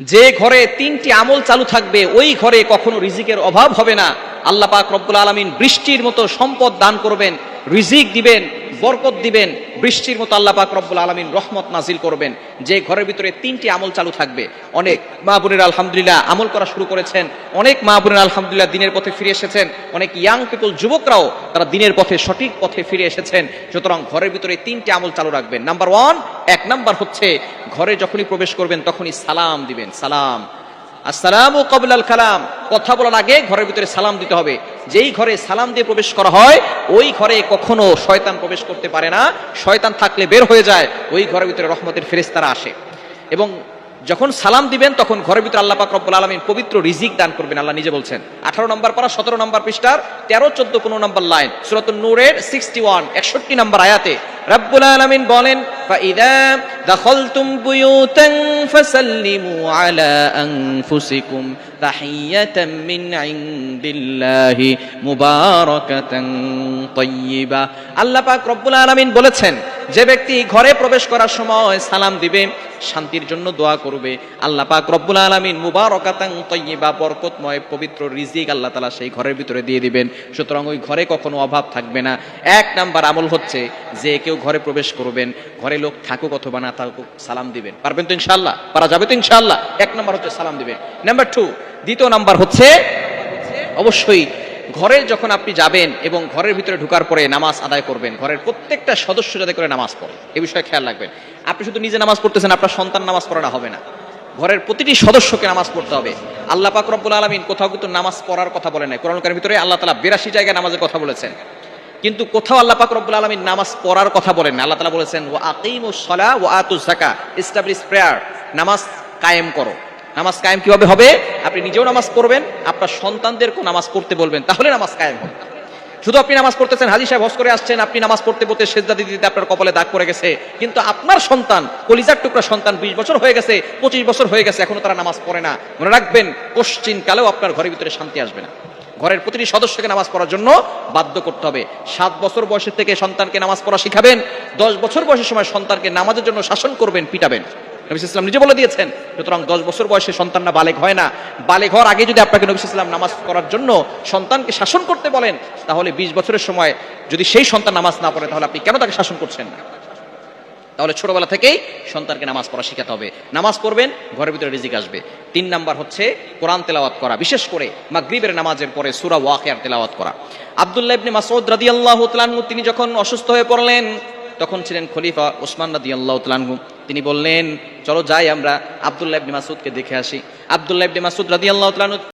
যে ঘরে তিনটি আমল চালু থাকবে ওই ঘরে কখনো রিজিকের অভাব হবে না। আল্লাহ পাক রব্বুল আলামিন বৃষ্টির মতো সম্পদ দান করবেন, রিজিক দিবেন, বরকত দিবেন, বৃষ্টির মতো আল্লাহ পাক রব্বুল আলামিন রহমত নাজিল করবেন। যে ঘরের ভিতরে তিনটি আমল চালু থাকবে, অনেক মা বোনেরা আলহামদুলিল্লাহ আমল করা শুরু করেছেন, অনেক মা বোনেরা আলহামদুলিল্লাহ দিনের পথে ফিরে এসেছেন, অনেক ইয়াং পিপল যুবকরাও তারা দিনের পথে সঠিক পথে ফিরে এসেছেন। সুতরাং ঘরের ভিতরে তিনটি আমল চালু রাখবেন। নাম্বার ওয়ান, এক নাম্বার হচ্ছে ঘরে যখনই প্রবেশ করবেন তখনই সালাম দিবেন। সালাম, আসসালামু ক্বাবলাল কালাম, কথা বলার আগে ঘরের ভিতরে সালাম দিতে হবে। যেই ঘরে সালাম দিয়ে প্রবেশ করা হয় ওই ঘরে কখনো শয়তান প্রবেশ করতে পারে না। শয়তান থাকলে বের হয়ে যায়, ওই ঘরের ভিতরে রহমতের ফেরেশতারা আসে। এবং যখন সালাম দিবেন তখন ঘরের ভিতরে আল্লাহ পাক রব্বুল আলামিন পবিত্র রিজিক দান করবেন। আল্লাহ নিজে বলছেন 18 নম্বর পারা 17 নম্বর পৃষ্ঠার 13, 14, 15 নম্বর লাইন, সূরাতুন নূরের 61, 61 নম্বর আয়াতে রব্বুল আলামিন বলেন, ফাইদা দাখালতুম বুয়ুতান ফাসাল্লিমু আলা আনফুসিকুম তাহিয়াতাম মিন ইনদিল্লাহি মুবারাকাতান তাইয়্যিবা। আল্লাহ পাক রব্বুল আলামিন বলেছেন, যে ব্যক্তি ঘরে প্রবেশ করার সময় সালাম দিবে, শান্তির জন্য দোয়া করবে, আল্লাহ পাক রব্বুল আলামিন মুবারাকাতান তাইয়্যিবা, বরকতময় পবিত্র রিজিক আল্লাহ তাআলা সেই ঘরের ভিতরে দিয়ে দিবেন। সুতরাং ওই ঘরে কখনো অভাব থাকবে না। এক নাম্বার আমল হচ্ছে, যে কেউ ঘরে প্রবেশ করবেন, ঘরে লোক থাকুক অথবা না থাকুক, সালাম দিবেন। পারবেন তো ইনশাআল্লাহ? পারা যাবে তো ইনশাআল্লাহ? এক নাম্বার হচ্ছে সালাম দিবেন। নাম্বার টু, দ্বিতীয় নাম্বার হচ্ছে অবশ্যই ঘরে যখন আপনি যাবেন এবং ঘরের ভিতরে ঢোকার পরে নামাজ আদায় করবেন, ঘরের প্রত্যেকটা সদস্য যাতে করে নামাজ পড়ে এই বিষয়ে খেয়াল রাখবেন। আপনি শুধু নিজে নামাজ পড়তেছেন, আপনার সন্তান নামাজ পড়ানো হবে না, ঘরের প্রতিটি সদস্যকে নামাজ পড়তে হবে। আল্লাহ পাক রব্বুল আলামিন কোথাও কিন্তু নামাজ পড়ার কথা বলেন নাই। কোরআন কারীমের ভিতরে আল্লাহ তাআলা 82 জায়গায় নামাজের কথা বলেছেন, কিন্তু কোথাও আল্লাহ পাক রব্বুল আলামিন নামাজ পড়ার কথা বলেন না। আল্লাহ তাআলা বলেছেন, ওয়া আকিমুস সালাহ ওয়া আতুজ যাকাত, এস্টাবলিশ প্রেয়ার, নামাজ কায়েম করো। নামাজ কায়েম কিভাবে হবে? আপনি নিজেও নামাজ পড়বেন, আপনার সন্তানদেরকেও নামাজ পড়তে বলবেন, তাহলে নামাজ কায়েম হবে। শুধু আপনি নামাজ পড়তেছেন, হাজী সাহেব হজ করে আসছেন, আপনি নামাজ পড়তে পড়তে সেজদা দিতে দিতে আপনার কপালে দাগ পড়ে গেছে, কিন্তু আপনার সন্তান, কলিজার টুকরা সন্তান 20 বছর হয়ে গেছে, 25 বছর হয়ে গেছে, এখনো তারা নামাজ পড়ে না। মনে রাখবেন, কোশ্চিন কালেও আপনার ঘরের ভিতরে শান্তি আসবে না। ঘরের প্রতিটি সদস্যকে নামাজ পড়ার জন্য বাধ্য করতে হবে। 7 বছর বয়সের থেকে সন্তানকে নামাজ পড়া শিখাবেন, 10 বছর বয়সের সময় সন্তানকে নামাজের জন্য শাসন করবেন, পিটাবেন। নবী সাল্লাল্লাহু আলাইহি ওয়াসাল্লাম নিজে বলে দিয়েছেন। সুতরাং 10 বছর বয়সে সন্তান না বালেগ হয় না। বালেগ হওয়ার আগে যদি আপনাকে নবী সাল্লাল্লাহু আলাইহি ওয়াসাল্লাম নামাজ পড়ার জন্য সন্তানকে শাসন করতে বলেন, তাহলে 20 বছরের সময় যদি সেই সন্তান নামাজ না পড়ে, তাহলে আপনি কেন তাকে শাসন করছেন না? তাহলে ছোটবেলা থেকেই সন্তানকে নামাজ পড়া শেখাতে হবে। নামাজ পড়বেন, ঘরের ভিতরে রিজিক আসবে। 3 নাম্বার হচ্ছে কোরআন তেলাওয়াত করা, বিশেষ করে মাগরিবের নামাজের পরে সূরা ওয়াকিয়ার তেলাওয়াত করা। আব্দুল্লাহ ইবনে মাসউদ রাদিয়াল্লাহু তাআলা আনহু, তিনি যখন অসুস্থ হয়ে পড়লেন, তখন ছিলেন খলিফা ওসমান রাদিয়াল্লাহু তাআলা আনহু। তিনি বললেন, চলো যাই আমরা আব্দুল্লাহ ইবনে মাসউদকে দেখে আসি। আব্দুল্লাহ ইবনে মাসউদ রাদিয়াল্লাহু তাআলা আনহু